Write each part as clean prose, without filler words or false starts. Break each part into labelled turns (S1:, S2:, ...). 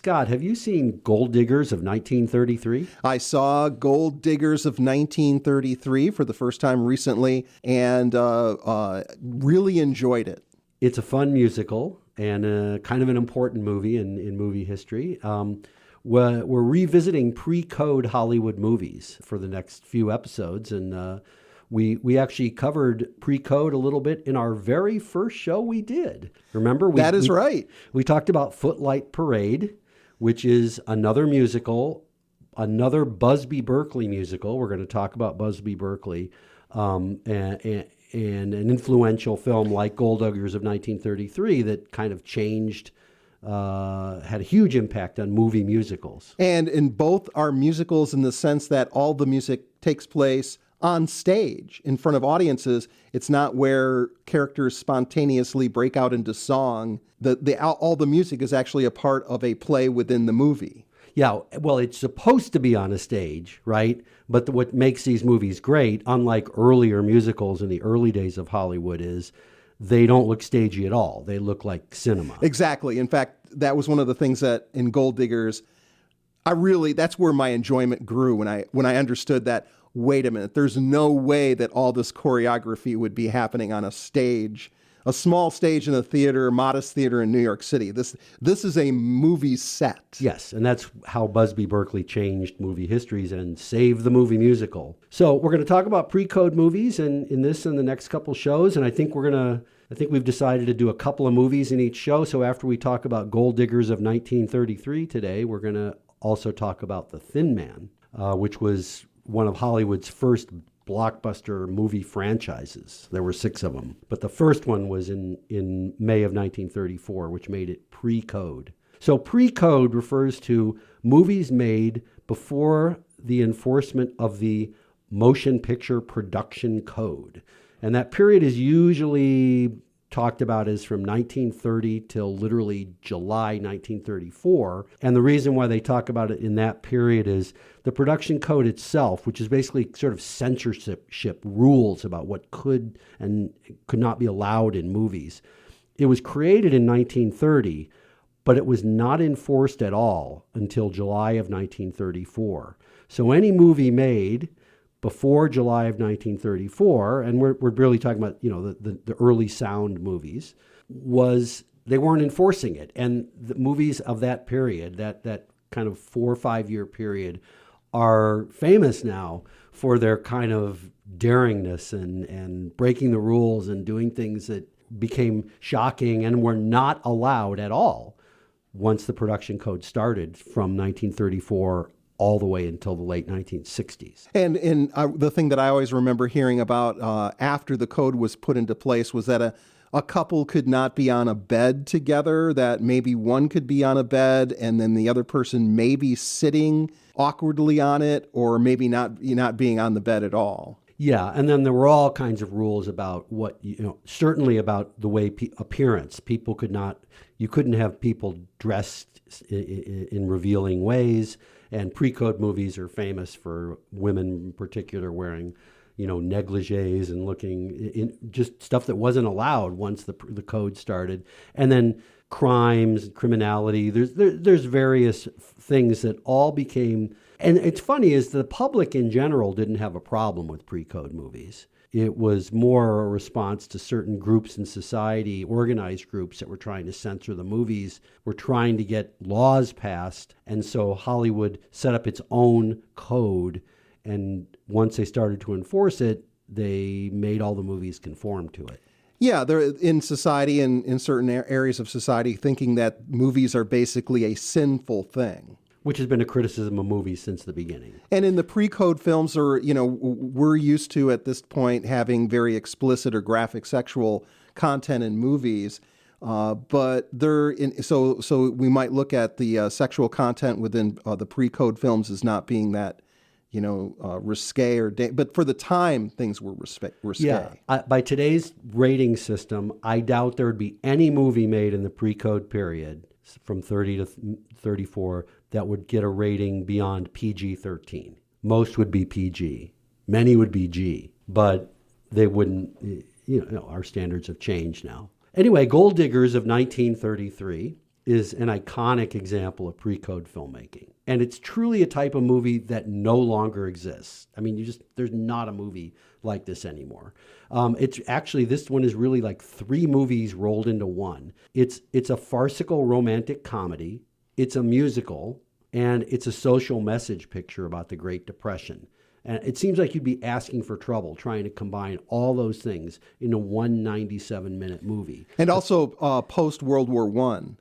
S1: Scott, have you seen Gold Diggers of 1933?
S2: I saw Gold Diggers of 1933 for the first time recently and really enjoyed it.
S1: It's a fun musical and kind of an important movie in movie history. We're revisiting pre-code Hollywood movies for the next few episodes, and we actually covered pre-code a little bit in our very first show we did. Remember?
S2: That is right.
S1: We talked about Footlight Parade, which is another musical, another Busby Berklee musical. We're going to talk about Busby Berklee, and an influential film like Gold Diggers of 1933 that kind of changed, had a huge impact on movie musicals.
S2: And in both are musicals in the sense that all the music takes place on stage in front of audiences. It's not where characters spontaneously break out into song. All the music is actually a part of a play within the movie.
S1: Yeah, well, it's supposed to be on a stage, right? But what makes these movies great, unlike earlier musicals in the early days of Hollywood, is they don't look stagey at all. They look like cinema.
S2: Exactly. In fact, that was one of the things that in Gold Diggers, that's where my enjoyment grew when I understood that, wait a minute, there's no way that all this choreography would be happening on a stage, a small stage in a theater, a modest theater in New York City. This is a movie set.
S1: Yes, and that's how Busby Berklee changed movie histories and saved the movie musical. So we're going to talk about pre-code movies in this and the next couple shows, and I think we've decided to do a couple of movies in each show. So after we talk about Gold Diggers of 1933 today, we're going to also talk about The Thin Man, which was one of Hollywood's first blockbuster movie franchises. There were 6 of them. But the first one was in May of 1934, which made it pre-code. So pre-code refers to movies made before the enforcement of the Motion Picture Production Code. And that period is usually talked about as from 1930 till literally July 1934. And the reason why they talk about it in that period is the production code itself, which is basically sort of censorship rules about what could and could not be allowed in movies. It was created in 1930, but it was not enforced at all until July of 1934. So any movie made before July of 1934, and we're really talking about, the early sound movies, they weren't enforcing it. And the movies of that period, that kind of 4 or 5 year period, are famous now for their kind of daringness and breaking the rules and doing things that became shocking and were not allowed at all once the production code started from 1934 all the way until the late 1960s.
S2: And the thing that I always remember hearing about after the code was put into place was that a couple could not be on a bed together, that maybe one could be on a bed and then the other person may be sitting awkwardly on it, or maybe not being on the bed at all.
S1: Yeah, and then there were all kinds of rules about what, certainly about the way appearance. You couldn't have people dressed in revealing ways. And pre-code movies are famous for women in particular wearing, negligees and looking in just stuff that wasn't allowed once the code started. And then crimes, criminality, there's various things that all became, and it's funny is the public in general didn't have a problem with pre-code movies. It was more a response to certain groups in society, organized groups that were trying to censor the movies, were trying to get laws passed. And so Hollywood set up its own code. And once they started to enforce it, they made all the movies conform to it.
S2: Yeah, they're in society and in certain areas of society thinking that movies are basically a sinful thing.
S1: Which has been a criticism of movies since the beginning.
S2: And in the pre-code films, we're used to at this point having very explicit or graphic sexual content in movies. But so we might look at the sexual content within the pre-code films as not being that, risque but for the time things were risque.
S1: Yeah, by today's rating system, I doubt there would be any movie made in the pre-code period from 30 to 34 that would get a rating beyond PG-13. Most would be PG. Many would be G, but they wouldn't, our standards have changed now. Anyway, Gold Diggers of 1933 is an iconic example of pre-code filmmaking. And it's truly a type of movie that no longer exists. I mean, there's not a movie like this anymore. It's actually, this one is really like three movies rolled into one. It's a farcical romantic comedy, it's a musical, and it's a social message picture about the Great Depression. And it seems like you'd be asking for trouble trying to combine all those things in a 197-minute movie.
S2: And also post World War One,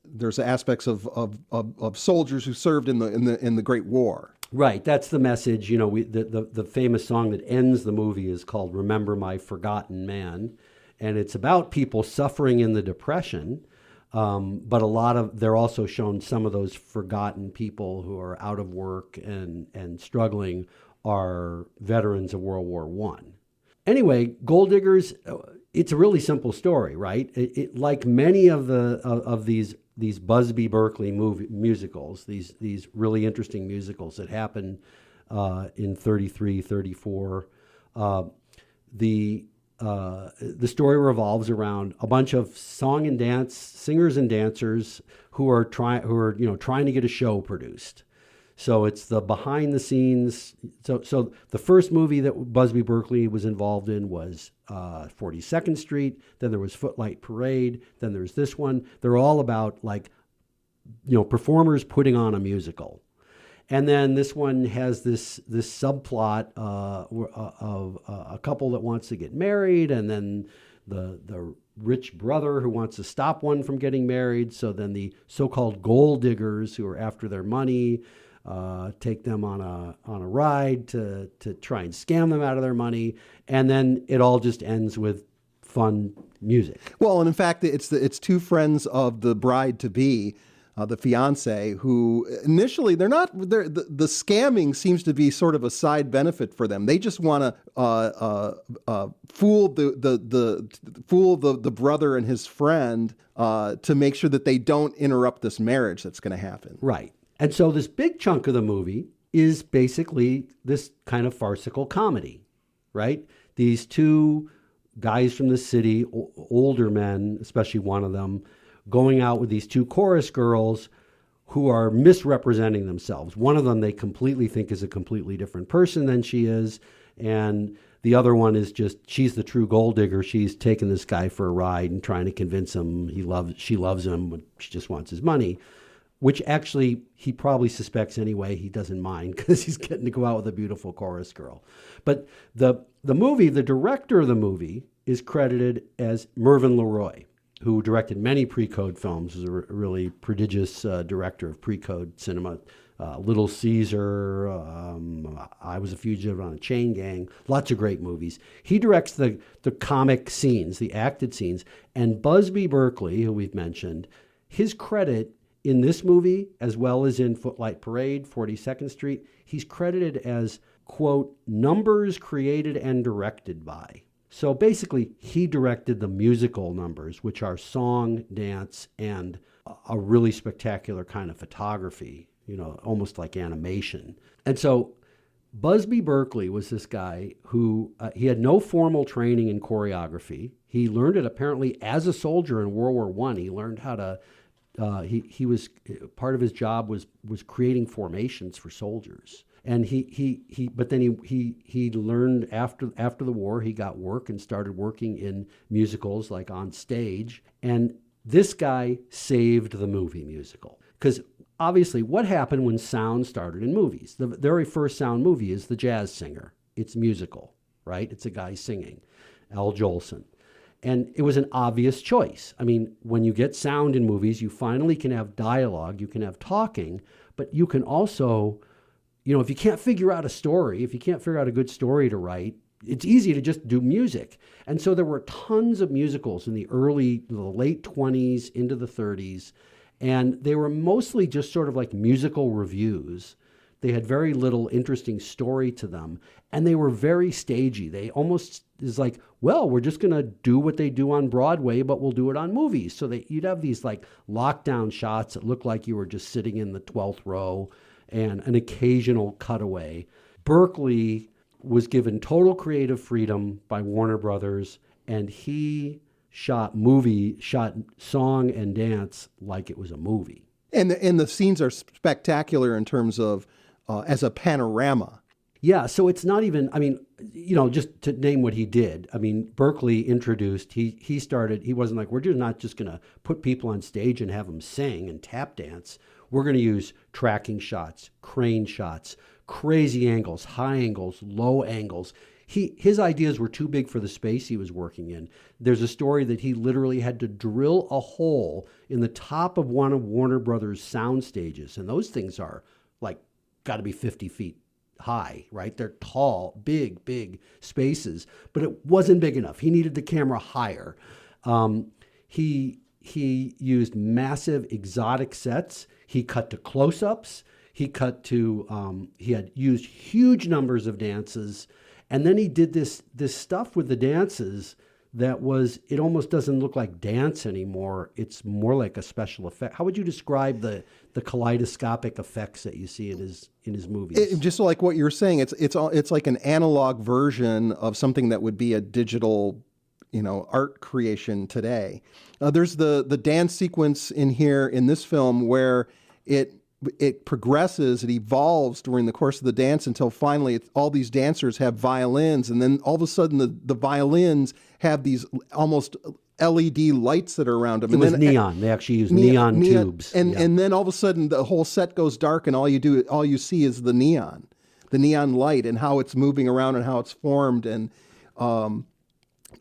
S2: there's aspects of soldiers who served in the Great War.
S1: Right, that's the message. You know, the famous song that ends the movie is called "Remember My Forgotten Man," and it's about people suffering in the Depression. But they're also shown some of those forgotten people who are out of work and struggling are veterans of World War One. Anyway, Gold Diggers, it's a really simple story, right? Like many of these Busby Berklee musicals, these really interesting musicals that happen in 33, 34, the story revolves around a bunch of song and dance singers and dancers who are trying to get a show produced. So it's the behind the scenes. So the first movie that Busby Berklee was involved in was 42nd Street. Then there was Footlight Parade. Then there's this one. They're all about performers putting on a musical. And then this one has this subplot of a couple that wants to get married, and then the rich brother who wants to stop one from getting married. So then the so-called gold diggers who are after their money take them on a ride to try and scam them out of their money, and then it all just ends with fun music.
S2: Well, and in fact, it's two friends of the bride-to-be, the fiance, who initially the scamming seems to be sort of a side benefit for them. They just want to fool the brother and his friend to make sure that they don't interrupt this marriage that's going to happen.
S1: Right. And so this big chunk of the movie is basically this kind of farcical comedy, right? These two guys from the city, older men, especially one of them, going out with these two chorus girls who are misrepresenting themselves. One of them they completely think is a completely different person than she is, and the other one is she's the true gold digger. She's taking this guy for a ride and trying to convince him she loves him, but she just wants his money, which actually he probably suspects anyway. He doesn't mind because he's getting to go out with a beautiful chorus girl. But the director of the movie is credited as Mervyn LeRoy, who directed many pre-code films, is a really prodigious director of pre-code cinema. Little Caesar, I Was a Fugitive on a Chain Gang, lots of great movies. He directs the comic scenes, the acted scenes, and Busby Berklee, who we've mentioned, his credit in this movie, as well as in Footlight Parade, 42nd Street, he's credited as, quote, numbers created and directed by. So basically, he directed the musical numbers, which are song, dance, and a really spectacular kind of photography, almost like animation. And so Busby Berklee was this guy who, he had no formal training in choreography. He learned it apparently as a soldier in World War I. He learned how to, he was, part of his job was creating formations for soldiers. And but then he learned after the war, he got work and started working in musicals, like on stage. And this guy saved the movie musical. Because obviously, what happened when sound started in movies? The very first sound movie is The Jazz Singer. It's musical, right? It's a guy singing, Al Jolson. And it was an obvious choice. I mean, when you get sound in movies, you finally can have dialogue, you can have talking, but you can also, if you can't figure out a story, if you can't figure out a good story to write, it's easy to just do music. And so there were tons of musicals in the late 20s into the 30s, and they were mostly just sort of like musical reviews. They had very little interesting story to them, and they were very stagey. They almost is like, well, we're just going to do what they do on Broadway, but we'll do it on movies. So you'd have these like lockdown shots that looked like you were just sitting in the 12th row, and an occasional cutaway. Berklee was given total creative freedom by Warner Brothers, and he shot song and dance like it was a movie.
S2: And the scenes are spectacular in terms of as a panorama.
S1: Yeah, so it's not even, I mean, just to name what he did. I mean, Berklee introduced, he started, he wasn't like, we're just not just going to put people on stage and have them sing and tap dance. We're going to use tracking shots, crane shots, crazy angles, high angles, low angles. His ideas were too big for the space he was working in. There's a story that he literally had to drill a hole in the top of one of Warner Brothers sound stages. And those things are like, got to be 50 feet high, right? They're tall, big spaces, but it wasn't big enough. He needed the camera higher. He used massive exotic sets. He cut to close-ups. He had used huge numbers of dances. And then he did this stuff with the dances that it almost doesn't look like dance anymore. It's more like a special effect. How would you describe the kaleidoscopic effects that you see in his movies?
S2: Just like what you're saying, it's like an analog version of something that would be a digital, art creation today. There's the dance sequence in here in this film where it progresses, it evolves during the course of the dance until finally all these dancers have violins, and then all of a sudden the violins have these almost LED lights that are around them.
S1: It was neon. They actually used neon tubes.
S2: And then all of a sudden the whole set goes dark and all you see is the neon light and how it's moving around and how it's formed. And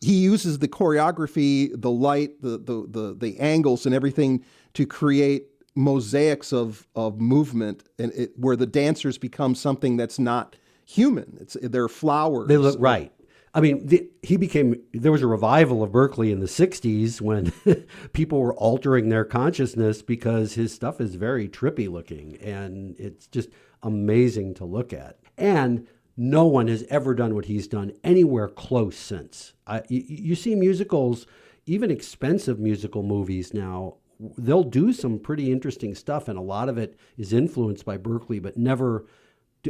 S2: he uses the choreography, the light, the angles and everything to create mosaics of movement, and where the dancers become something that's not human. They're flowers.
S1: They look right. I mean, there was a revival of Berklee in the 60s when people were altering their consciousness because his stuff is very trippy looking, and it's just amazing to look at. And no one has ever done what he's done anywhere close since. You see musicals, even expensive musical movies now, they'll do some pretty interesting stuff, and a lot of it is influenced by Berklee, but never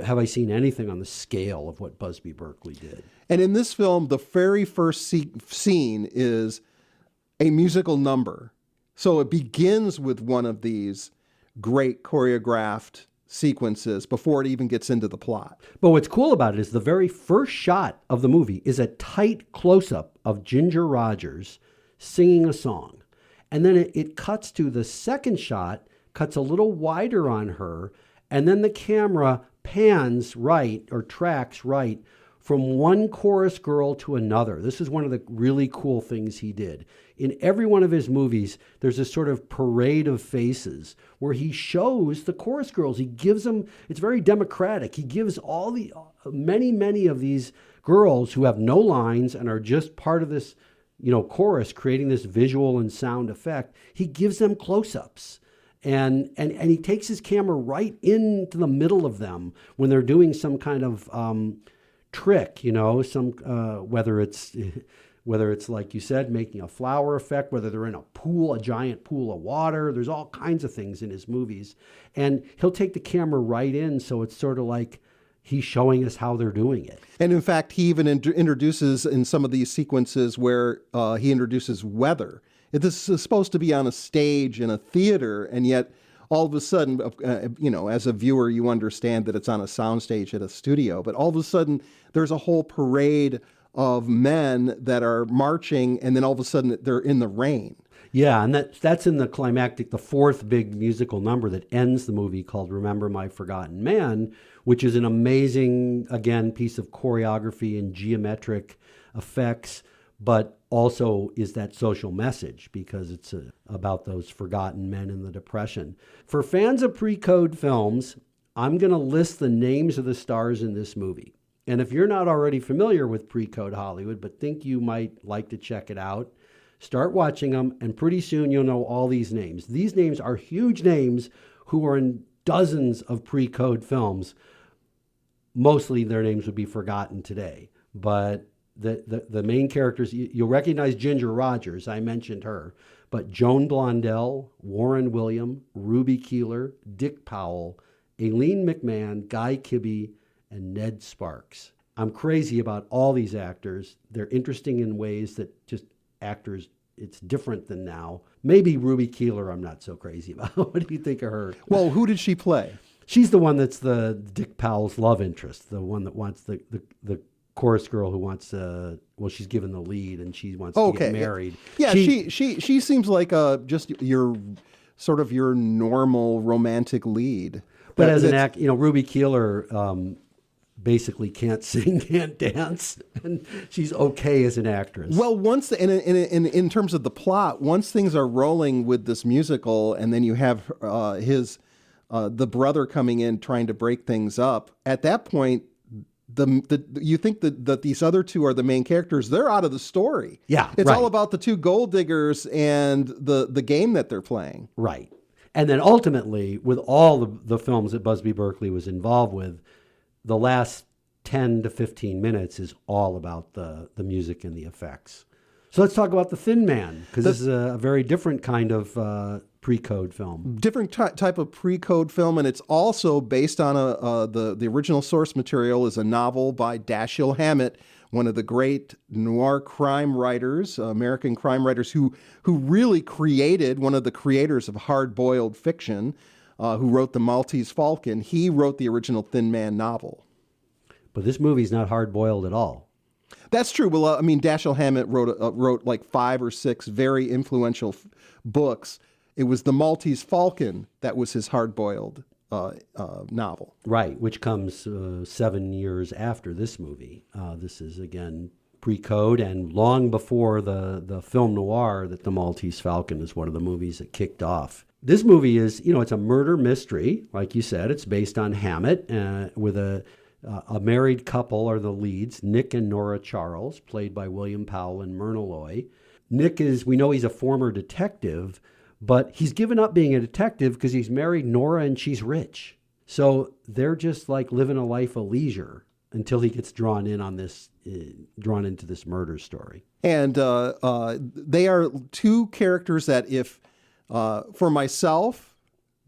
S1: have I seen anything on the scale of what Busby Berklee did.
S2: And in this film, the very first scene is a musical number. So it begins with one of these great choreographed sequences before it even gets into the plot.
S1: But what's cool about it is the very first shot of the movie is a tight close-up of Ginger Rogers singing a song. And then it cuts to the second shot, cuts a little wider on her, and then the camera pans right or tracks right from one chorus girl to another. This is one of the really cool things he did. In every one of his movies, there's this sort of parade of faces where he shows the chorus girls. He gives them, it's very democratic. He gives all the many of these girls who have no lines and are just part of this chorus, creating this visual and sound effect. He gives them close-ups, and he takes his camera right into the middle of them when they're doing some kind of trick, whether it's like you said, making a flower effect, whether they're in a giant pool of water. There's all kinds of things in his movies, and he'll take the camera right in, so it's sort of like he's showing us how they're doing it.
S2: And in fact, he even introduces in some of these sequences where he introduces weather. This is supposed to be on a stage in a theater, and yet all of a sudden, as a viewer, you understand that it's on a soundstage at a studio. But all of a sudden, there's a whole parade of men that are marching, and then all of a sudden, they're in the rain.
S1: Yeah, and that's in the climactic, the fourth big musical number that ends the movie, called Remember My Forgotten Man, which is an amazing, again, piece of choreography and geometric effects, but also is that social message because it's about those forgotten men in the Depression. For fans of pre-code films, I'm going to list the names of the stars in this movie. And if you're not already familiar with pre-code Hollywood, but think you might like to check it out, start watching them, and pretty soon you'll know all these names. These names are huge names who are in dozens of pre-code films. Mostly their names would be forgotten today. But the main characters, you'll recognize Ginger Rogers, I mentioned her, but Joan Blondell, Warren William, Ruby Keeler, Dick Powell, Aileen McMahon, Guy Kibbe, and Ned Sparks. I'm crazy about all these actors. They're interesting in ways that just actors it's different than now. Maybe Ruby Keeler, I'm not so crazy about. What do you think of her?
S2: Well, who did she play?
S1: She's the one that's the Dick Powell's love interest, the one that wants the chorus girl who wants to, well, she's given the lead and she wants to get married.
S2: Yeah, she seems like just your sort of your normal romantic lead.
S1: But as an act, Ruby Keeler basically can't sing, can't dance, and she's okay as an actress.
S2: Well, once in terms of the plot, once things are rolling with this musical, and then you have the brother coming in trying to break things up. At that point, you think that these other two are the main characters. They're out of the story.
S1: Yeah,
S2: it's all about the two gold diggers and the game that they're playing.
S1: Right. And then ultimately, with all the films that Busby Berklee was involved with, the last 10 to 15 minutes is all about the music and the effects. So let's talk about The Thin Man, because this is a very different kind of pre-code film.
S2: Different type of pre-code film, and it's also based on the original source material is a novel by Dashiell Hammett, one of the great noir crime writers, American crime writers, who really created, one of the creators of hard-boiled fiction, who wrote The Maltese Falcon. He wrote the original Thin Man novel.
S1: But this movie's not hard-boiled at all.
S2: That's true. Well, Dashiell Hammett wrote like 5 or 6 very influential books. It was The Maltese Falcon that was his hard-boiled novel.
S1: Right, which comes 7 years after this movie. This is, again, pre-code and long before the film noir that The Maltese Falcon is one of the movies that kicked off. This movie is, it's a murder mystery. Like you said, it's based on Hammett with a married couple are the leads, Nick and Nora Charles, played by William Powell and Myrna Loy. Nick we know he's a former detective, but he's given up being a detective because he's married Nora and she's rich. So they're just like living a life of leisure until he gets drawn into this murder story.
S2: And they are two characters that for myself,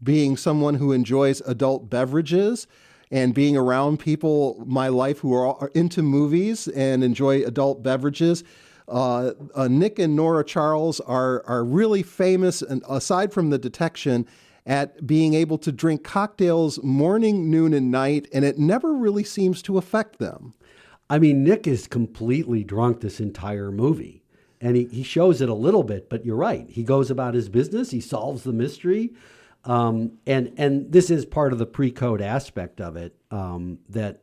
S2: being someone who enjoys adult beverages and being around people, my life, who are into movies and enjoy adult beverages, Nick and Nora Charles are really famous, and aside from the detection, at being able to drink cocktails morning, noon, and night, and it never really seems to affect them.
S1: I mean, Nick is completely drunk this entire movie, and he shows it a little bit, but you're right. He goes about his business. He solves the mystery. And this is part of the pre-code aspect of it, that,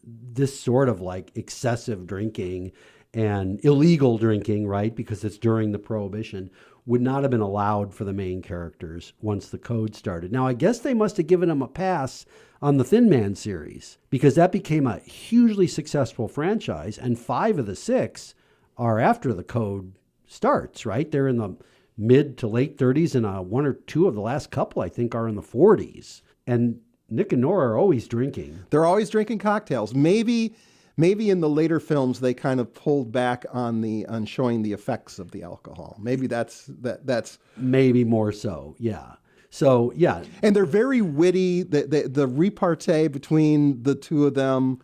S1: this sort of like excessive drinking and illegal drinking, right, because it's during the Prohibition, would not have been allowed for the main characters once the code started. Now, I guess they must have given them a pass on the Thin Man series, because that became a hugely successful franchise, and 5 of the 6 are after the code starts, right? They're in the mid to late 30s, and 1 or 2 of the last couple, I think, are in the 40s. And Nick and Nora are always drinking.
S2: They're always drinking cocktails. Maybe in the later films they kind of pulled back on showing the effects of the alcohol. Maybe that's
S1: maybe more so. Yeah. So yeah,
S2: and they're very witty. The repartee between the two of them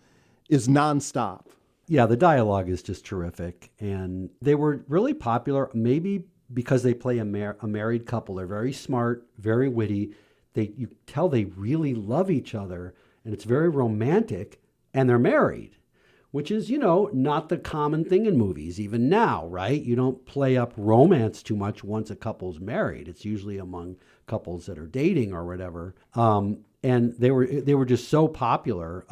S2: is nonstop.
S1: Yeah, the dialogue is just terrific, and they were really popular. Maybe because they play a married couple. They're very smart, very witty. You tell they really love each other, and it's very romantic, and they're married, which is, not the common thing in movies, even now, right? You don't play up romance too much once a couple's married. It's usually among couples that are dating or whatever. And they were just so popular.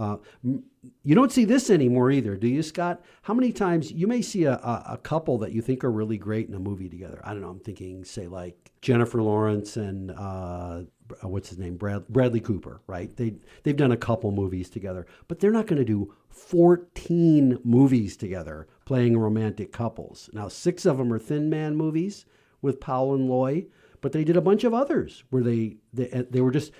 S1: You don't see this anymore either, do you, Scott? How many times you may see a couple that you think are really great in a movie together? I don't know. I'm thinking, say, like Jennifer Lawrence and what's his name, Bradley Cooper, right? They've done a couple movies together, but they're not going to do 14 movies together playing romantic couples. Now, 6 of them are Thin Man movies with Powell and Loy, but they did a bunch of others where they were just.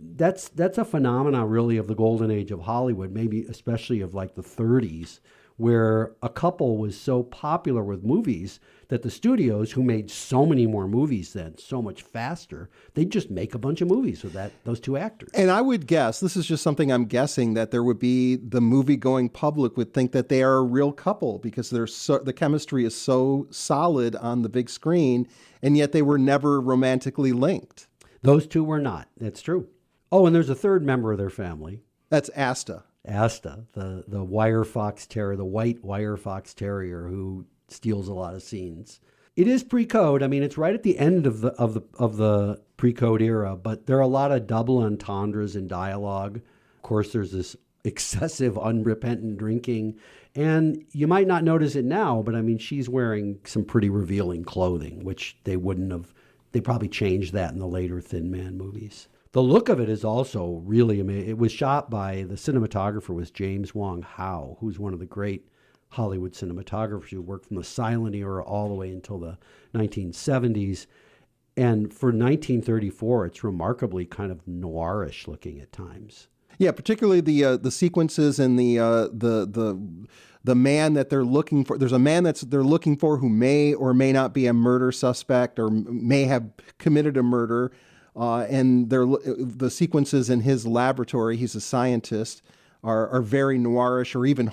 S1: That's a phenomenon really of the golden age of Hollywood, maybe especially of like the 30s, where a couple was so popular with movies that the studios, who made so many more movies then, so much faster, they'd just make a bunch of movies with those two actors.
S2: And I would guess, this is just something I'm guessing, that there would be the movie-going public would think that they are a real couple because the chemistry is so solid on the big screen, and yet they were never romantically linked.
S1: Those two were not. That's true. Oh, and there's a third member of their family.
S2: That's Asta.
S1: Asta, the wire fox terrier, the white wire fox terrier who steals a lot of scenes. It is pre-code. I mean, it's right at the end of the pre-code era, but there are a lot of double entendres in dialogue. Of course, there's this excessive, unrepentant drinking, and you might not notice it now, but I mean, she's wearing some pretty revealing clothing, which they wouldn't have. They probably changed that in the later Thin Man movies. The look of it is also really amazing. It was shot by, the cinematographer was James Wong Howe, who's one of the great Hollywood cinematographers who worked from the silent era all the way until the 1970s. And for 1934, it's remarkably kind of noirish looking at times.
S2: Yeah, particularly the sequences and the man that they're looking for. There's a man they're looking for who may or may not be a murder suspect or may have committed a murder. And the sequences in his laboratory, he's a scientist, are very noirish or even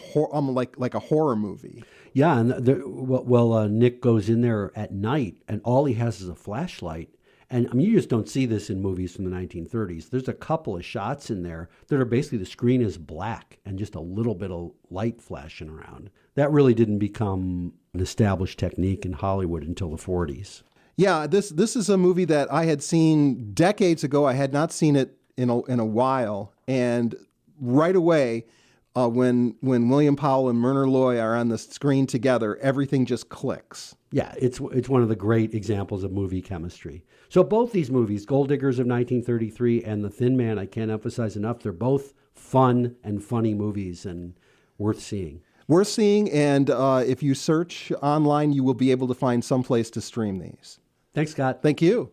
S2: like a horror movie.
S1: Yeah, and Nick goes in there at night, and all he has is a flashlight. And I mean, you just don't see this in movies from the 1930s. There's a couple of shots in there that are basically the screen is black and just a little bit of light flashing around. That really didn't become an established technique in Hollywood until the 40s.
S2: Yeah, this is a movie that I had seen decades ago. I had not seen it in a while, and right away, when William Powell and Myrna Loy are on the screen together, everything just clicks.
S1: Yeah, it's one of the great examples of movie chemistry. So both these movies, Gold Diggers of 1933 and The Thin Man, I can't emphasize enough, they're both fun and funny movies and worth seeing.
S2: Worth seeing, and if you search online, you will be able to find some place to stream these.
S1: Thanks, Scott.
S2: Thank you.